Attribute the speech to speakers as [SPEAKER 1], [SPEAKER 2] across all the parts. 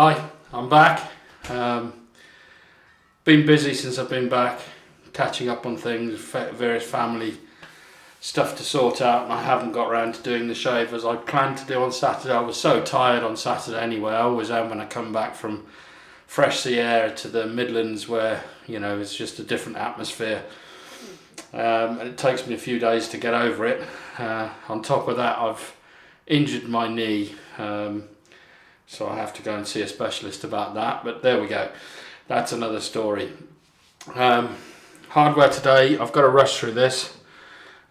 [SPEAKER 1] Hi, I'm back. Been busy since I've been back, catching up on things, various family stuff to sort out, and I haven't got around to doing the shave as I planned to do on Saturday. I was so tired on Saturday anyway. I always am when I come back from fresh sea air to the Midlands, where it's just a different atmosphere, and it takes me a few days to get over it. On top of that, I've injured my knee, so I have to go and see a specialist about that, but there we go, that's another story. Hardware today, I've got to rush through this.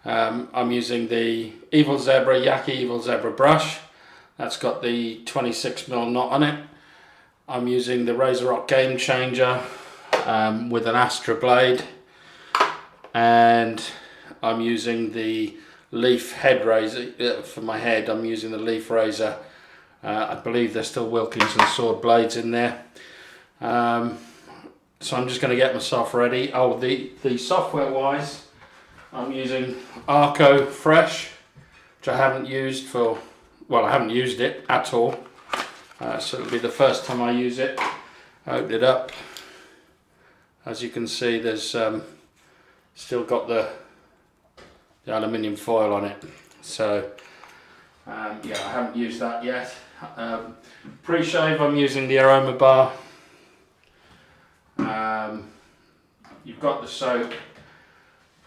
[SPEAKER 1] I'm using the Yaqi Evil Zebra brush. That's got the 26mm knot on it. I'm using the Razorock Gamechanger with an Astra blade, and I'm using the leaf head razor for my head. I'm using the leaf razor. I believe there's still Wilkinson sword blades in there. So I'm just going to get myself ready. Oh, the software wise, I'm using Arko Fresh, which I haven't used I haven't used it at all. So it'll be the first time I use it. I opened it up. As you can see, there's still got the aluminium foil on it. So yeah, I haven't used that yet. Pre-shave, I'm using the Aromabar. You've got the soap.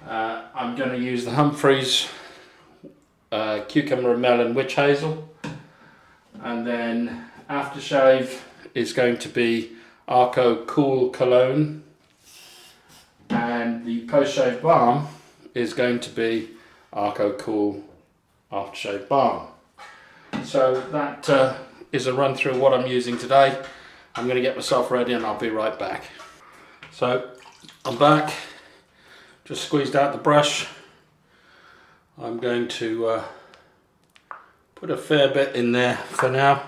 [SPEAKER 1] I'm going to use the Humphreys Cucumber and Melon Witch Hazel, and then aftershave is going to be Arko Cool Cologne, and the post-shave balm is going to be Arko Cool Aftershave Balm. So that is a run through what I'm using today. I'm going to get myself ready and I'll be right back. So I'm back, just squeezed out the brush. I'm going to put a fair bit in there for now,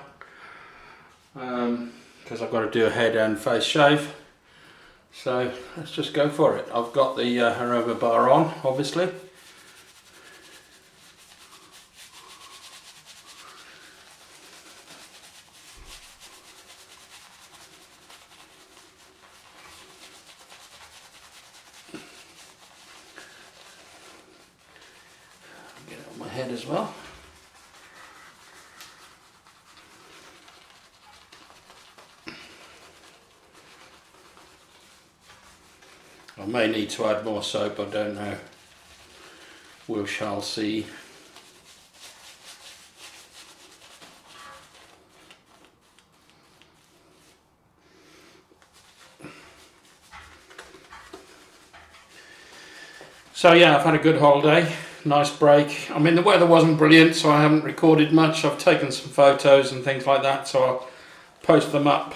[SPEAKER 1] because I've got to do a head and face shave. So let's just go for it. I've got the Aromabar on, obviously. Get it on my head as well. I may need to add more soap, I don't know. We shall see. So yeah, I've had a good holiday, nice break. I mean, the weather wasn't brilliant, so I haven't recorded much. I've taken some photos and things like that, so I'll post them up,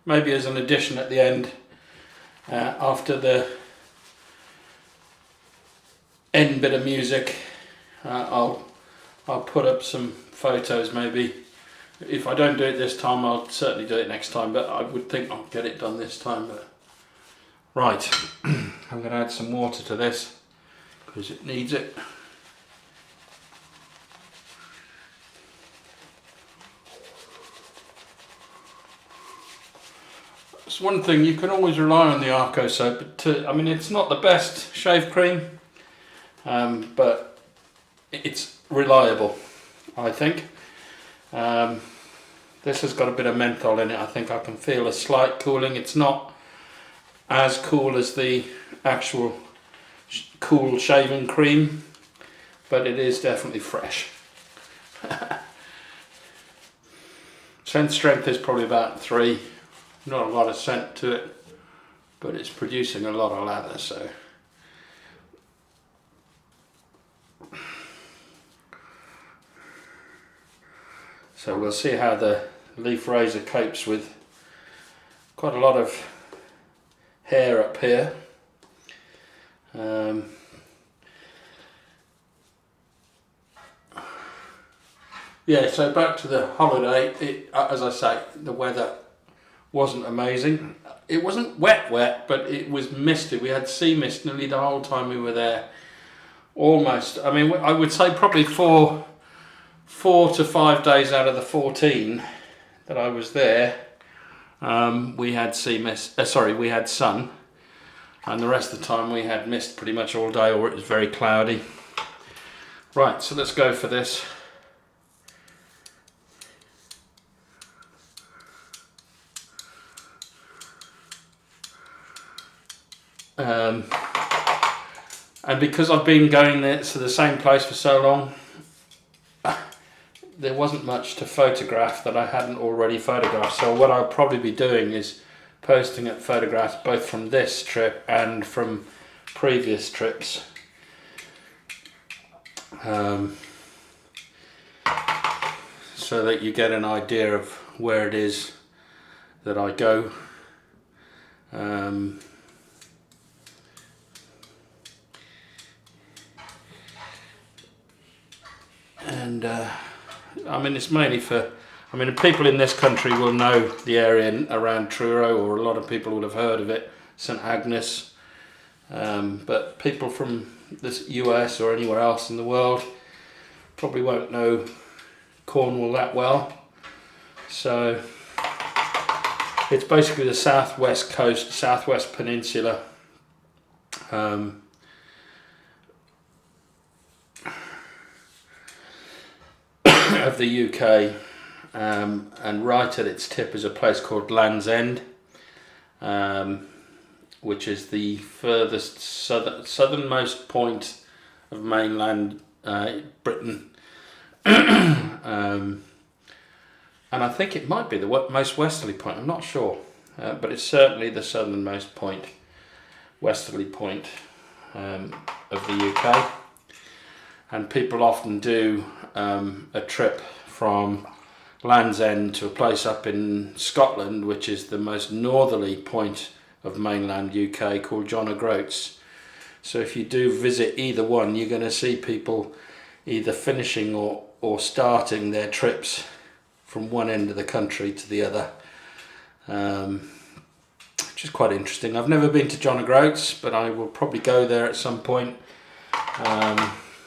[SPEAKER 1] maybe as an addition at the end. After the end bit of music, I'll put up some photos maybe. If I don't do it this time, I'll certainly do it next time, but I would think I'll get it done this time. But right, I'm going to add some water to this because it needs it. It's one thing, you can always rely on the Arko soap. I mean, it's not the best shave cream, but it's reliable, I think. This has got a bit of menthol in it. I think I can feel a slight cooling. It's not as cool as the actual cool shaving cream, but it is definitely fresh. Scent strength is probably about 3. Not a lot of scent to it, but it's producing a lot of lather, so we'll see how the leaf razor copes with quite a lot of hair up here. Yeah, so back to the holiday. As I say, the weather wasn't amazing. It wasn't wet, but it was misty. We had sea mist nearly the whole time we were there. Almost. I mean, I would say probably 4 to 5 days out of the 14 that I was there, we had we had sun, and the rest of the time we had mist pretty much all day, or it was very cloudy. Right, so let's go for this. And because I've been going there to the same place for so long, there wasn't much to photograph that I hadn't already photographed. So what I'll probably be doing is posting up photographs both from this trip and from previous trips. So that you get an idea of where it is that I go. I mean, it's mainly for, I mean, people in this country will know the area around Truro, or a lot of people will have heard of it, St Agnes. But people from the US or anywhere else in the world probably won't know Cornwall that well. So it's basically the southwest coast, southwest peninsula. Of the UK, and right at its tip is a place called Land's End, which is the furthest southernmost point of mainland Britain, and I think it might be the most westerly point. I'm not sure, but it's certainly the southernmost point, westerly point of the UK. And people often do a trip from Land's End to a place up in Scotland, which is the most northerly point of mainland UK, called John O'Groats. So if you do visit either one, you're going to see people either finishing or starting their trips from one end of the country to the other, which is quite interesting. I've never been to John O'Groats, but I will probably go there at some point.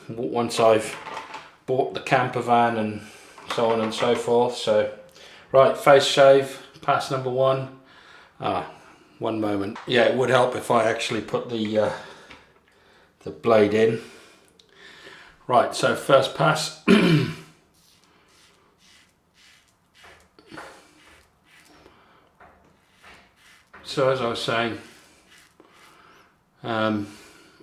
[SPEAKER 1] Once I've bought the camper van and so on and so forth. So, right, face shave, pass number 1. One moment. Yeah, it would help if I actually put the blade in. Right, so first pass. So as I was saying,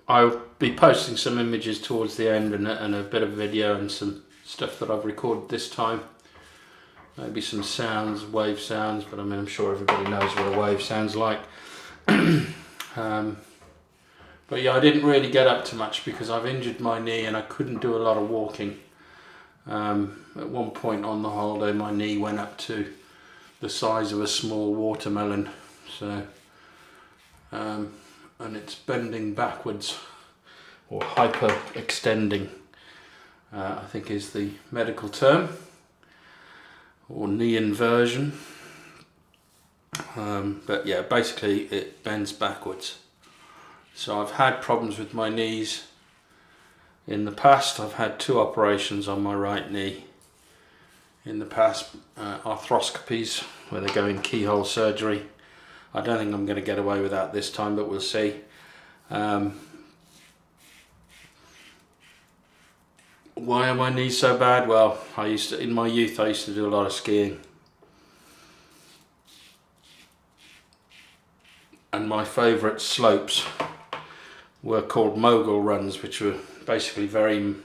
[SPEAKER 1] I'll be posting some images towards the end and a bit of video and some stuff that I've recorded this time. Maybe some sounds, wave sounds, but I mean, I'm sure everybody knows what a wave sounds like. But yeah, I didn't really get up to much because I've injured my knee and I couldn't do a lot of walking. At one point on the holiday, my knee went up to the size of a small watermelon. So, and it's bending backwards, or hyper extending, I think is the medical term, or knee inversion. But yeah, basically it bends backwards. So I've had problems with my knees in the past. I've had 2 operations on my right knee in the past, arthroscopies, where they go in keyhole surgery. I don't think I'm going to get away with that this time, but we'll see. Why are my knees so bad? Well, in my youth I used to do a lot of skiing. And my favourite slopes were called mogul runs, which were basically very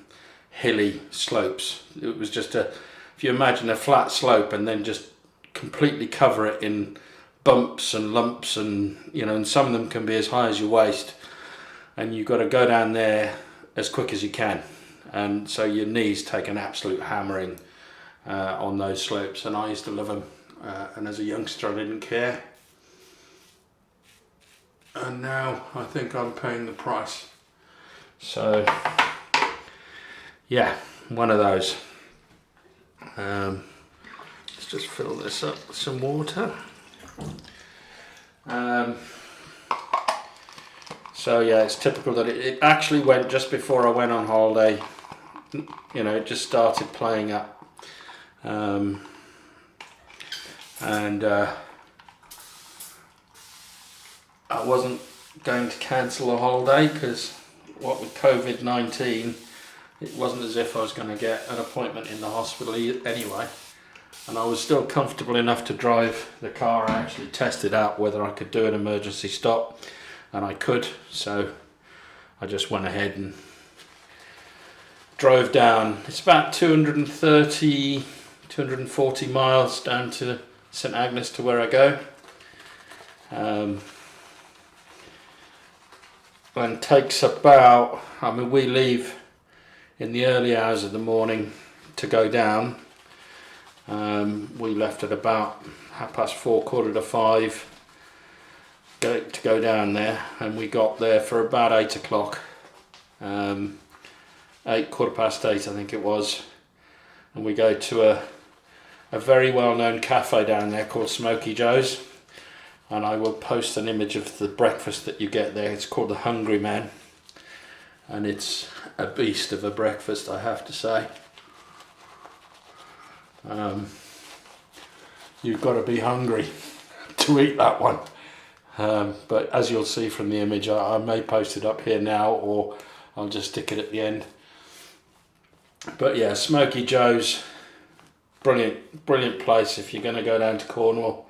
[SPEAKER 1] hilly slopes. It was just if you imagine a flat slope and then just completely cover it in bumps and lumps, and and some of them can be as high as your waist, and you've got to go down there as quick as you can, and so your knees take an absolute hammering on those slopes, and I used to love them, and as a youngster I didn't care, and now I think I'm paying the price. So yeah, one of those. Let's just fill this up with some water. So yeah, it's typical that it actually went just before I went on holiday. It just started playing up. and I wasn't going to cancel the holiday because what with COVID-19, it wasn't as if I was going to get an appointment in the hospital anyway, and I was still comfortable enough to drive the car. I actually tested out whether I could do an emergency stop, and I could, so I just went ahead and drove down. It's about 230, 240 miles down to St Agnes to where I go. And takes about, I mean, we leave in the early hours of the morning to go down. We left at about 4:30, 4:45 to go down there, and we got there for about 8 o'clock. 8, 8:15 I think it was, and we go to a very well-known cafe down there called Smoky Joe's, and I will post an image of the breakfast that you get there. It's called the Hungry Man, and it's a beast of a breakfast, I have to say. You've got to be hungry to eat that one, but as you'll see from the image, I may post it up here now, or I'll just stick it at the end. But yeah, Smoky Joe's, brilliant place. If you're going to go down to Cornwall,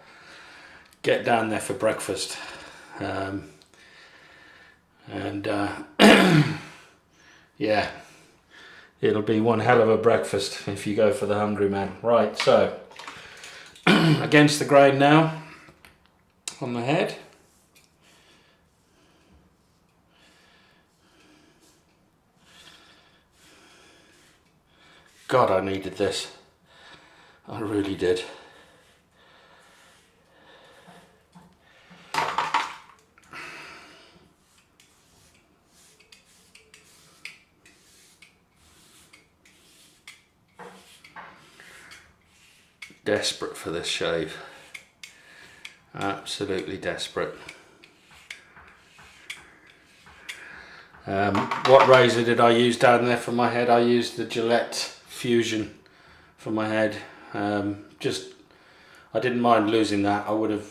[SPEAKER 1] get down there for breakfast. Yeah, it'll be one hell of a breakfast if you go for the Hungry Man. Right, so against the grain now on the head. God, I needed this. I really did. Desperate for this shave. Absolutely desperate. What razor did I use down there for my head? I used the Gillette Fusion for my head. I didn't mind losing that. I would have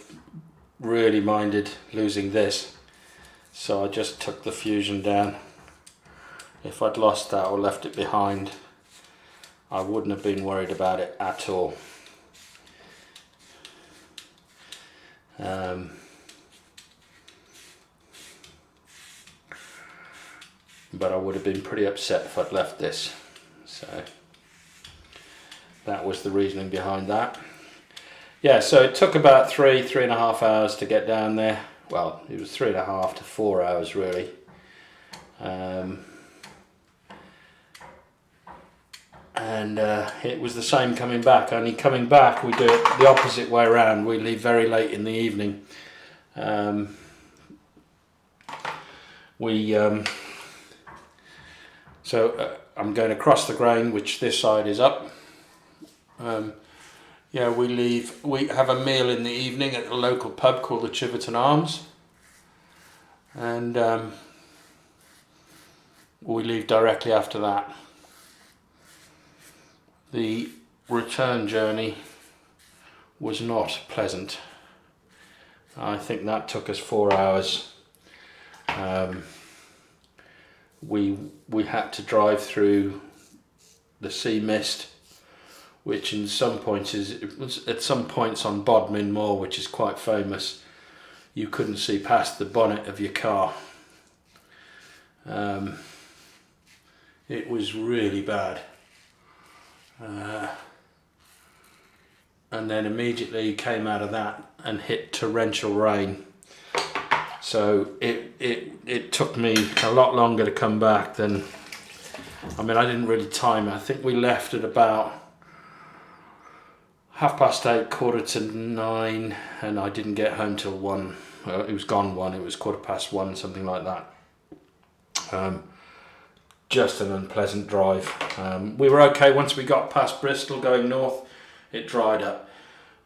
[SPEAKER 1] really minded losing this, so I just took the Fusion down. If I'd lost that or left it behind, I wouldn't have been worried about it at all. But I would have been pretty upset if I'd left this, so that was the reasoning behind that. Yeah, so it took about 3.5 hours to get down there. Well, it was 3.5 to 4 hours really. It was the same coming back, only coming back we do it the opposite way around. We leave very late in the evening. I'm going across the grain, which this side is up. Yeah, we have a meal in the evening at a local pub called the Chiverton Arms, and we leave directly after that. The return journey was not pleasant. I think that took us 4 hours. We had to drive through the sea mist, which in some points it was at some points on Bodmin Moor, which is quite famous. You couldn't see past the bonnet of your car. It was really bad. And then immediately came out of that and hit torrential rain. So it took me a lot longer to come back than, I mean, I didn't really time it. I think we left at about 8:30, 8:45, and I didn't get home till 1. It was gone 1, it was 1:15, something like that. Just an unpleasant drive. We were okay once we got past Bristol going north, it dried up.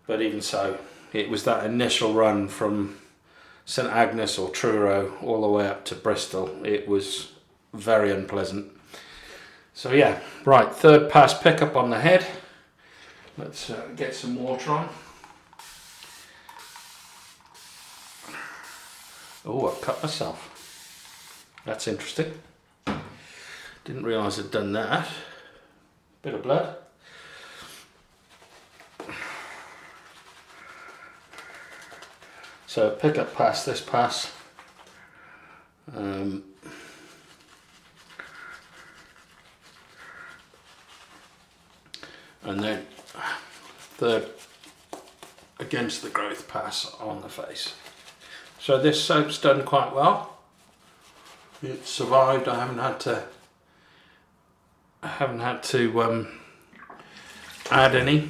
[SPEAKER 1] But even so, it was that initial run from St Agnes or Truro all the way up to Bristol. It was very unpleasant. So yeah, right, third pass pickup on the head. Let's get some water on. Oh, I've cut myself. That's interesting. Didn't realise I'd done that. Bit of blood. So pick up past this pass. And then third against the growth pass on the face. So this soap's done quite well. It survived. I haven't had to add any.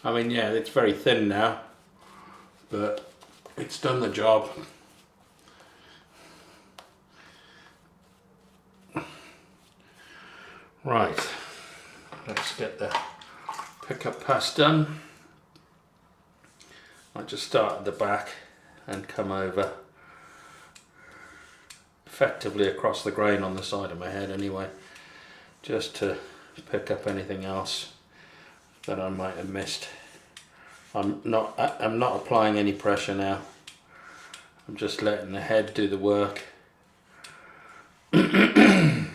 [SPEAKER 1] I mean, yeah, it's very thin now, but it's done the job. Right, let's get the pickup pass done. I just start at the back and come over effectively across the grain on the side of my head anyway, just to pick up anything else that I might have missed. I'm not applying any pressure now. I'm just letting the head do the work. You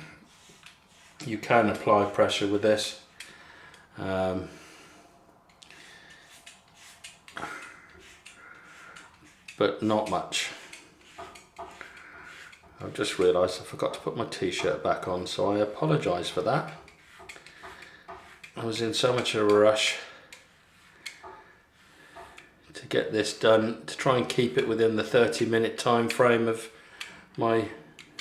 [SPEAKER 1] can apply pressure with this. But not much. I've just realised I forgot to put my t-shirt back on, so I apologise for that. I was in so much of a rush to get this done, to try and keep it within the 30-minute time frame of my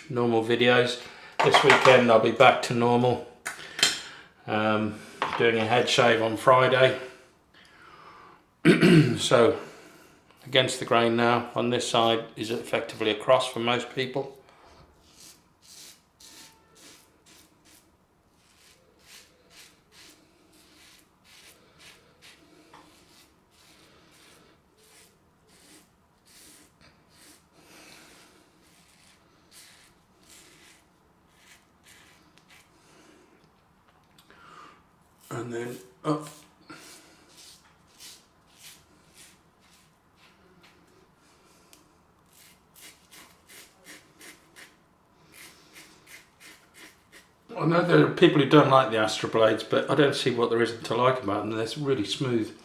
[SPEAKER 1] normal videos. This weekend I'll be back to normal, doing a head shave on Friday. So against the grain now. On this side is effectively across for most people. And then up. I know there are people who don't like the Astra blades, but I don't see what there isn't to like about them. They're really smooth.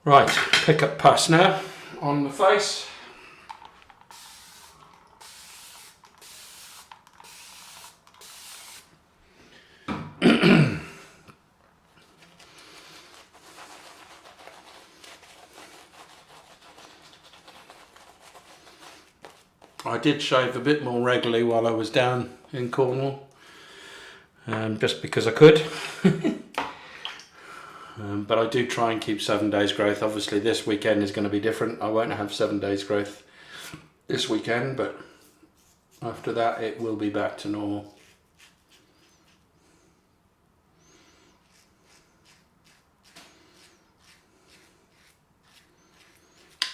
[SPEAKER 1] Right, pickup pass now on the face. I did shave a bit more regularly while I was down in Cornwall, just because I could. But I do try and keep 7 days growth. Obviously this weekend is going to be different. I won't have 7 days growth this weekend, but after that it will be back to normal.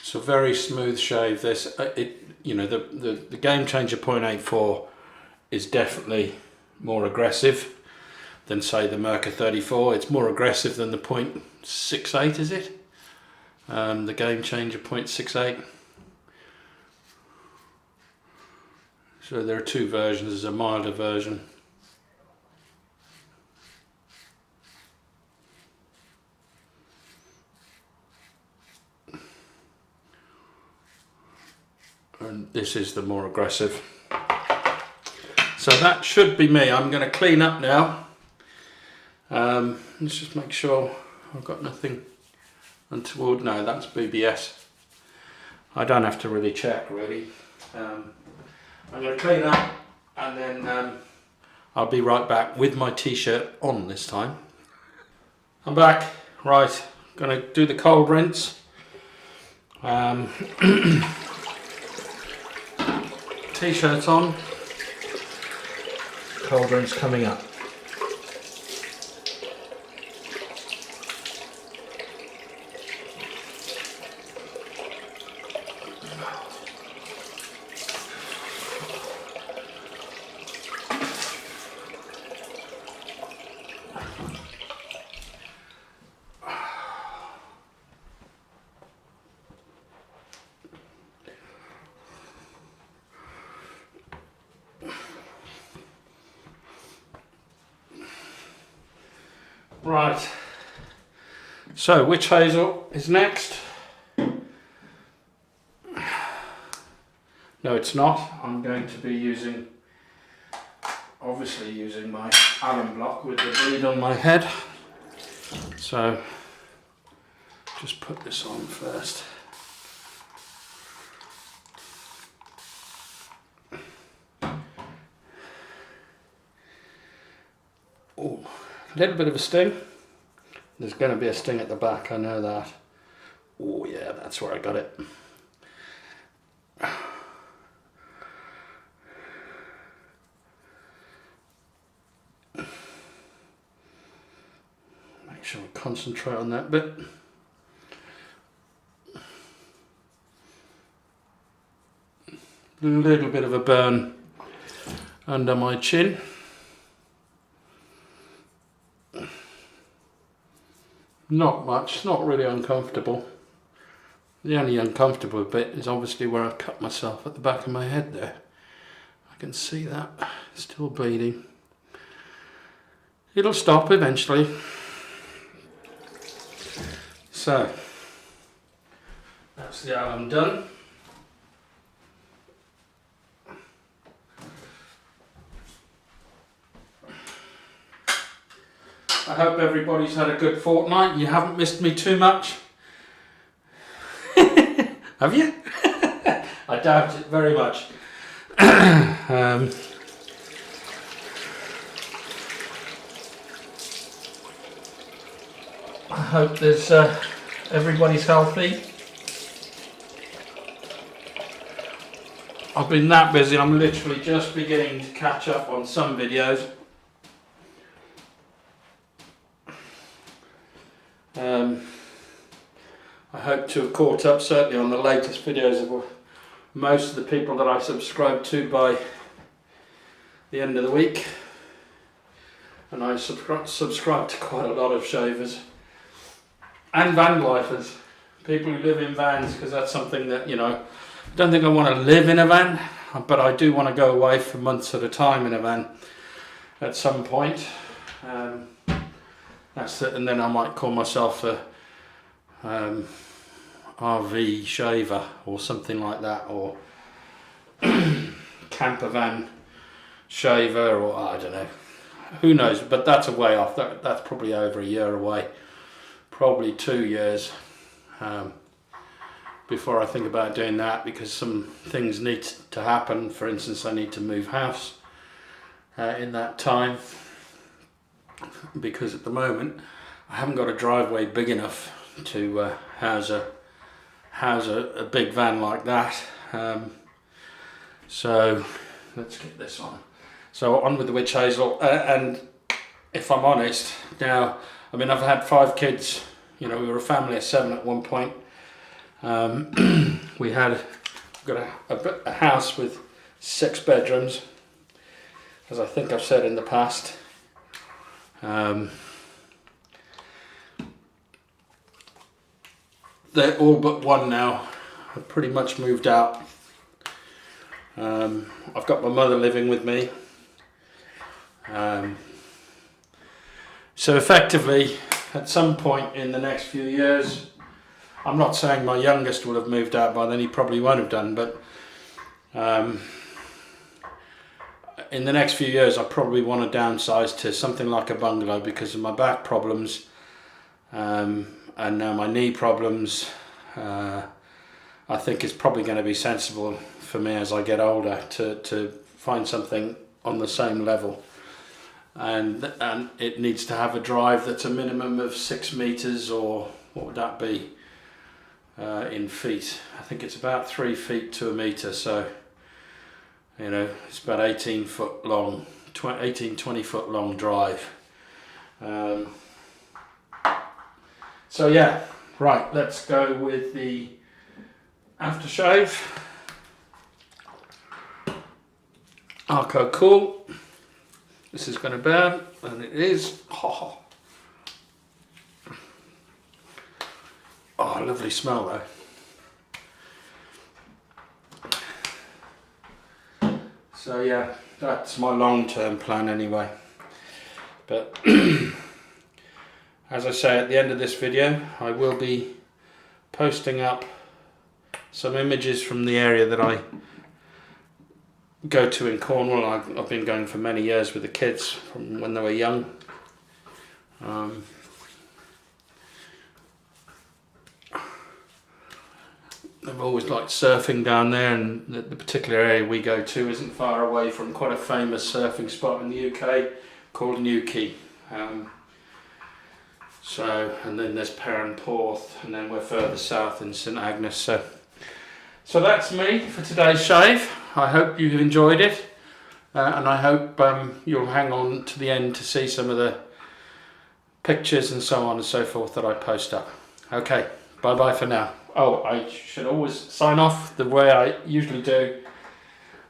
[SPEAKER 1] So very smooth shave this. You know, the Gamechanger 0.84 is definitely more aggressive than say the Merca 34. It's more aggressive than the 0.68, is it? The Gamechanger 0.68. So there are two versions. There's a milder version. And this is the more aggressive. So that should be me. I'm going to clean up now. Let's just make sure I've got nothing untoward. No, that's BBS. I don't have to really check, really. I'm going to clean up and then I'll be right back with my t-shirt on this time. I'm back. Right, going to do the cold rinse. T-shirt on. Cold rinse coming up. Right, so which Hazel is next? No, it's not. I'm going to be using, obviously using my alum block with the bleed on my head. So just put this on first. Oh, a little bit of a sting. There's going to be a sting at the back, I know that. Oh yeah, that's where I got it. Make sure I concentrate on that bit. A little bit of a burn under my chin. Not much, not really uncomfortable. The only uncomfortable bit is obviously where I cut myself at the back of my head there. I can see that, still bleeding. It'll stop eventually. So, that's the alum done. I hope everybody's had a good fortnight. You haven't missed me too much. Have you? I doubt it very much. I hope there's everybody's healthy. I've been that busy, I'm literally just beginning to catch up on some videos. I hope to have caught up certainly on the latest videos of most of the people that I subscribe to by the end of the week. And I subscribe to quite a lot of shavers and van lifers, people who live in vans, because that's something that, you know, I don't think I want to live in a van, but I do want to go away for months at a time in a van at some point. That's it, and then I might call myself a RV shaver or something like that, or camper van shaver, or I don't know, who knows, but that's a way off. That's probably over a year away, probably 2 years before I think about doing that, because some things need to happen. For instance, I need to move house in that time, because at the moment I haven't got a driveway big enough to house a big van like that. So let's get this on. So on with the witch hazel, and if I'm honest now, I mean, I've had 5 kids, you know, we were a family of 7 at one point. We've got a house with 6 bedrooms, as I think I've said in the past. They're all but one now. I've pretty much moved out. I've got my mother living with me. So effectively, at some point in the next few years, I'm not saying my youngest will have moved out by then, he probably won't have done, but in the next few years I probably want to downsize to something like a bungalow because of my back problems, and now my knee problems. I think it's probably going to be sensible for me as I get older to find something on the same level, and it needs to have a drive that's a minimum of 6 meters, or what would that be in feet? I think it's about 3 feet to a meter, so you know, it's about 18 foot long, 20 foot long drive. So yeah, right, let's go with the aftershave. Arko Cool. This is going to burn, and it is. Oh, lovely smell though. So yeah, that's my long-term plan anyway. But as I say at the end of this video, I will be posting up some images from the area that I go to in Cornwall. I've been going for many years with the kids from when they were young. I've always liked surfing down there, and the particular area we go to isn't far away from quite a famous surfing spot in the UK called Yaqi. And then there's Perranporth, and then we're further south in St Agnes. So that's me for today's shave. I hope you've enjoyed it, and I hope you'll hang on to the end to see some of the pictures and so on and so forth that I post up. Okay, bye bye for now. Oh, I should always sign off the way I usually do,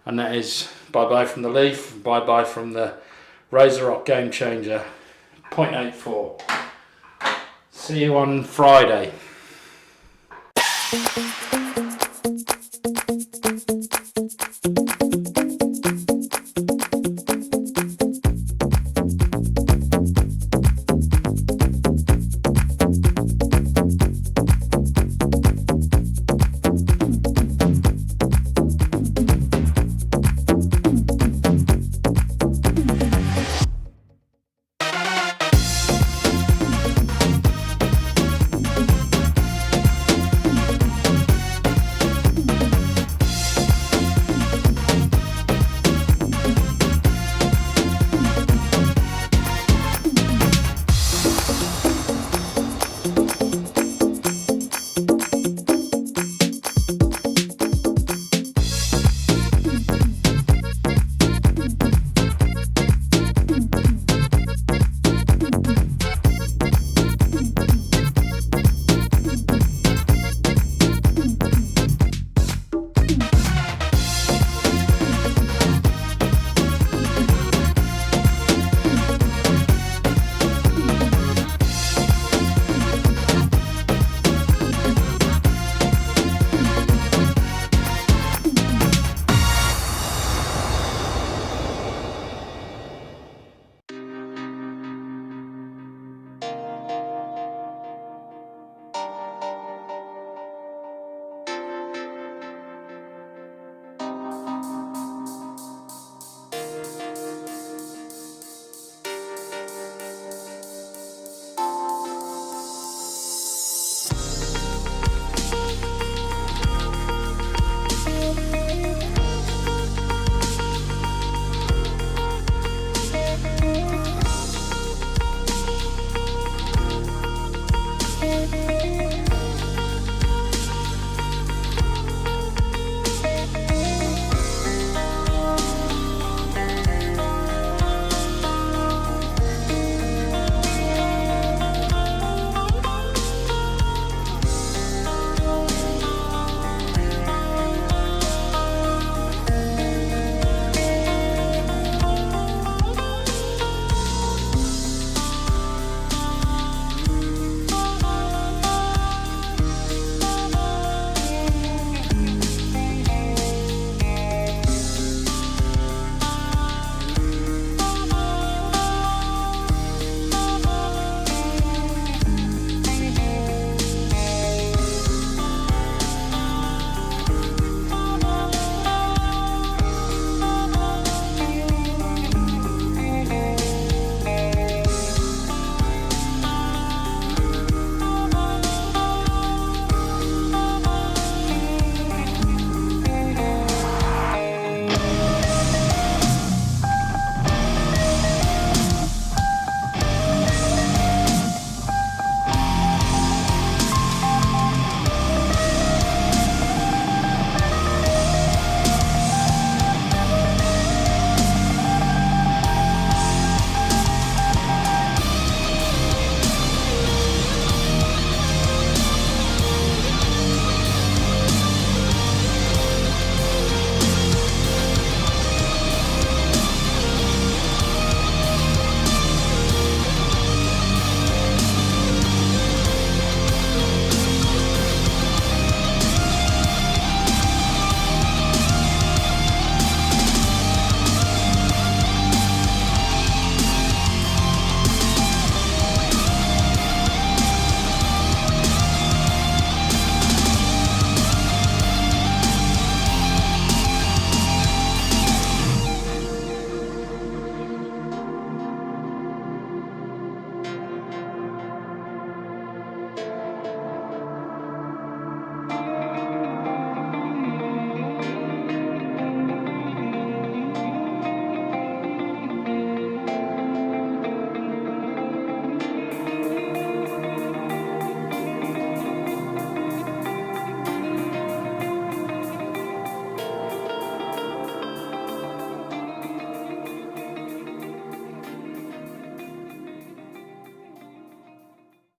[SPEAKER 1] and that is bye bye from the Leaf, bye bye from the Razorock Gamechanger 0.84. See you on Friday.